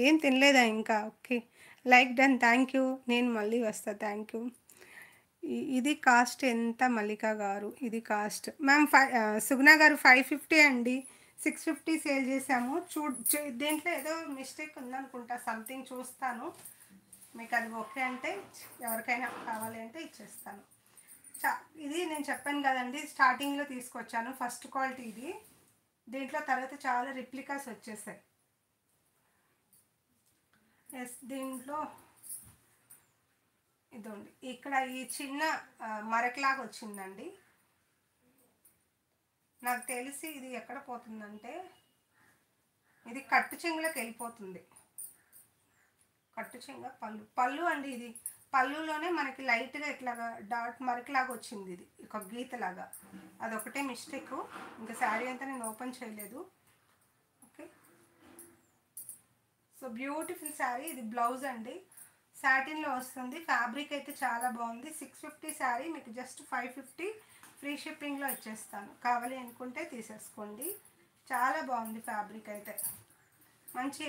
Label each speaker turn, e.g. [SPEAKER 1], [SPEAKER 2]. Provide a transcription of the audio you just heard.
[SPEAKER 1] ఏం తినలేదా ఇంకా? Okay. Like done. Thank you. నేను మళ్ళీ వస్తా. Thank you. ఇది కాస్ట్ ఎంత మల్లిక గారు? ఇది కాస్ట్ మ్యామ్ సుగుణ గారు 550 అండి. 650 సేల్ చేసాము. దీంట్లో ఏదో మిస్టేక్ ఉందనుకుంటా. సంథింగ్ చూస్తాను. మీకు అది ఓకే అంటే ఎవరికైనా కావాలి అంటే ఇచ్చేస్తాను. చా ఇది నేను చెప్పాను కదండి, స్టార్టింగ్లో తీసుకొచ్చాను ఫస్ట్ క్వాలిటీ ఇది. దీంట్లో తర్వాత చాలా రిప్లికాస్ వచ్చేసాయి. ఎస్, దీంట్లో ఇదండి ఇక్కడ ఈ చిన్న మరకలాగా వచ్చిందండి. నాకు తెలిసి ఇది ఎక్కడ పోతుందంటే ఇది కట్టు చెంగులోకి వెళ్ళిపోతుంది. కట్టు చెంగ పళ్ళు పళ్ళు అండి. ఇది పళ్ళులోనే మనకి లైట్గా ఇట్లాగా డాట్ మరకలాగా వచ్చింది. ఇది ఒక గీతలాగా, అదొకటే మిస్టేక్. ఇంకా శారీ అంతా నేను ఓపెన్ చేయలేదు. Okay, so beautiful sari. ఇది బ్లౌజ్ అండి, సాటిన్లో వస్తుంది. ఫ్యాబ్రిక్ అయితే చాలా బాగుంది. 650 శారీ మీకు జస్ట్ 550 ఫ్రీ షిప్పింగ్లో ఇచ్చేస్తాను. కావాలి అనుకుంటే తీసేసుకోండి. చాలా బాగుంది ఫ్యాబ్రిక్ అయితే. మంచి